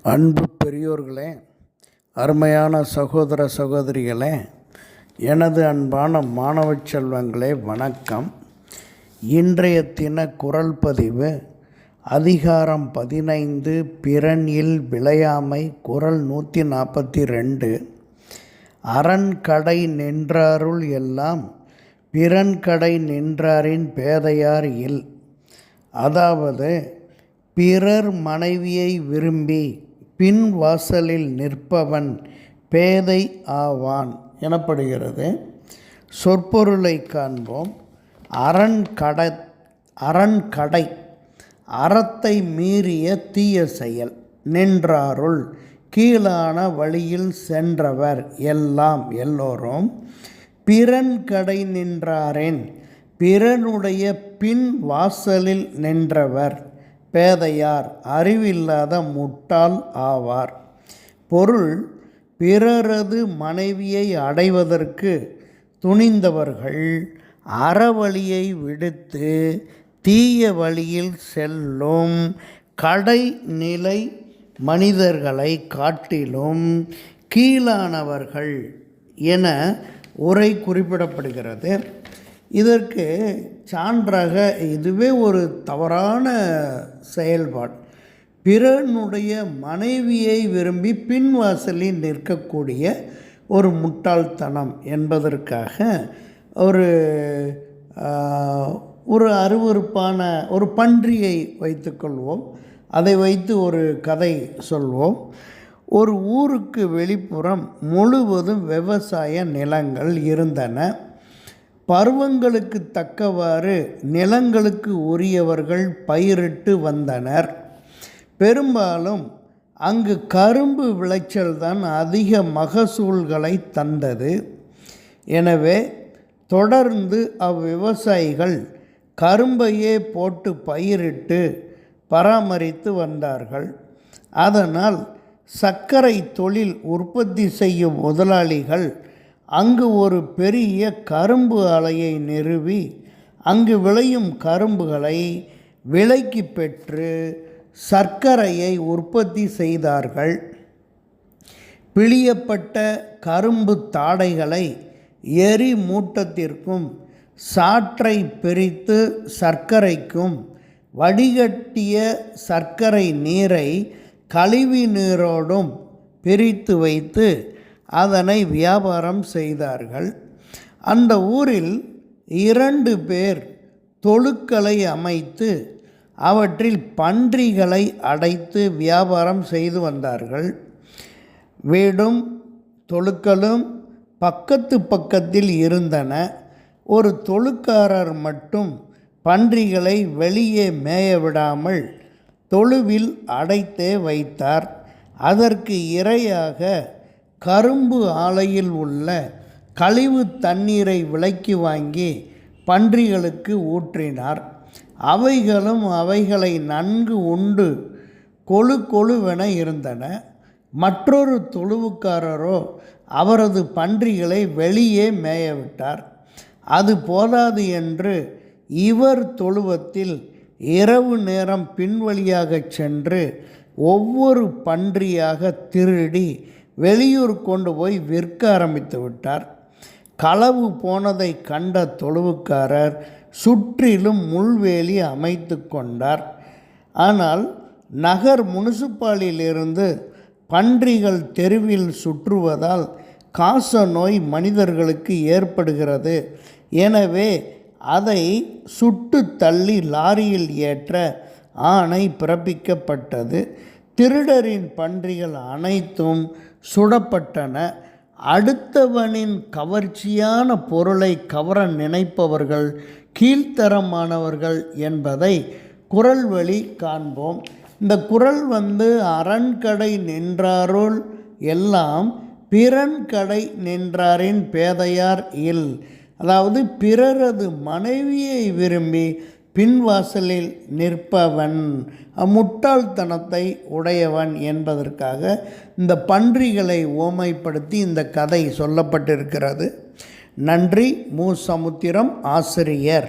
அன்பு பெரியோர்களே, அருமையான சகோதர சகோதரிகளே, எனது அன்பான மாணவ செல்வங்களே, வணக்கம். இன்றைய தின குறள் பதிவு அதிகாரம் 15 பிறனில் விளையாமை. குறள் 142. அரண்கடை நின்றாருள் எல்லாம் பிறன்கடை நின்றாரின் பேதையார் இல். அதாவது, பிறர் மனைவியை விரும்பி பின் வாசலில் நிற்பவன் பேதை ஆவான் எனப்படுகிறது. சொற்பொருளை காண்போம். அரண்கடை அறத்தை மீறிய தீய செயல். நின்றாருள் கீழான வழியில் சென்றவர் எல்லாம் எல்லோரும். பிறன்கடை நின்றாரேன் பிறனுடைய பின் வாசலில் நின்றவர் பேதையார் அறிவில்லாத முட்டாள் ஆவார். பொருள்: பிறரது மனைவியை அடைவதற்கு துணிந்தவர்கள் அறவழியை விடுத்து தீய வழியில் செல்லும் கடைநிலை மனிதர்களை காட்டிலும் கீழானவர்கள் என உரை குறிப்பிடப்படுகிறது. இதற்கு சான்றாக இதுவே ஒரு தவறான செயல்பாடு. பிறனுடைய மனைவியை விரும்பி பின்வாசலில் நிற்கக்கூடிய ஒரு முட்டாள்தனம் என்பதற்காக ஒரு அருவருப்பான ஒரு பன்றியை வைத்துக்கொள்வோம். அதை வைத்து ஒரு கதை சொல்வோம். ஒரு ஊருக்கு வெளிப்புறம் முழுவதும் விவசாய நிலங்கள் இருந்தன. பருவங்களுக்கு தக்கவாறு நிலங்களுக்கு உரியவர்கள் பயிரிட்டு வந்தனர். பெரும்பாலும் அங்கு கரும்பு விளைச்சல்தான் அதிக மகசூல்களை தந்தது. எனவே தொடர்ந்து அவ்விவசாயிகள் கரும்பையே போட்டு பயிரிட்டு பராமரித்து வந்தார்கள். அதனால் சர்க்கரை தொழில் உற்பத்தி செய்யும் முதலாளிகள் அங்கு ஒரு பெரிய கரும்பு ஆலையை நிறுவி அங்கு விளையும் கரும்புகளை விலைக்கு பெற்று சர்க்கரையை உற்பத்தி செய்தார்கள். பிழியப்பட்ட கரும்பு தாடைகளை எரி மூட்டத்திற்கும் சாற்றை பிரித்து சர்க்கரைக்கும் வடிகட்டிய சர்க்கரை நீரை கழிவு நீரோடும் பிரித்து வைத்து அதனை வியாபாரம் செய்தார்கள். அந்த ஊரில் 2 பேர் தொழுக்களை அமைத்து அவற்றில் பன்றிகளை அடைத்து வியாபாரம் செய்து வந்தார்கள். வீடும் தொழுக்களும் பக்கத்தில் இருந்தன. ஒரு தொழுக்காரர் மட்டும் பன்றிகளை வெளியே மேய விடாமல் தொழுவில் அடைத்தே வைத்தார். அதற்கு இரையாக கரும்பு ஆலையில் உள்ள கழிவு தண்ணீரை விலைக்கு வாங்கி பன்றிகளுக்கு ஊற்றினார். அவைகளும் அவைகளை நன்கு உண்டு கொழுவென இருந்தன. மற்றொரு தொழுவுக்காரரோ அவரது பன்றிகளை வெளியே மேயவிட்டார். அது போதாது என்று இவர் தொழுவத்தில் இரவு நேரம் பின்வழியாக சென்று ஒவ்வொரு பன்றியாக திருடி வெளியூர் கொண்டு போய் விற்க ஆரம்பித்து விட்டார். களவு போனதை கண்ட தொழுவுக்காரர் சுற்றிலும் முள்வேலி அமைத்து கொண்டார். ஆனால் நகர் முனிசிபாலிலிருந்து பன்றிகள் தெருவில் சுற்றுவதால் காச நோய் மனிதர்களுக்கு ஏற்படுகிறது. எனவே அதை சுட்டு தள்ளி லாரியில் ஏற்ற ஆணை பிறப்பிக்கப்பட்டது. திருடரின் பன்றிகள் அனைத்தும் சுடப்பட்டன. அடுத்தவனின் கவர்ச்சியான பொருளை கவர நினைப்பவர்கள் கீழ்த்தரமானவர்கள் என்பதை குறள் வழி காண்போம். இந்த குறள் அரண்கடை நின்றாருள் எல்லாம் பிறன்கடை நின்றாரின் பேதையார் இல். அதாவது, பிறரது மனைவியை விரும்பி பின்வாசலில் நிற்பவன் முட்டாள்தனத்தை உடையவன் என்பதற்காக இந்த பன்றிகளை ஓமைப்படுத்தி இந்த கதை சொல்லப்பட்டிருக்கிறது. நன்றி. மு. சமுத்திரம், ஆசிரியர்.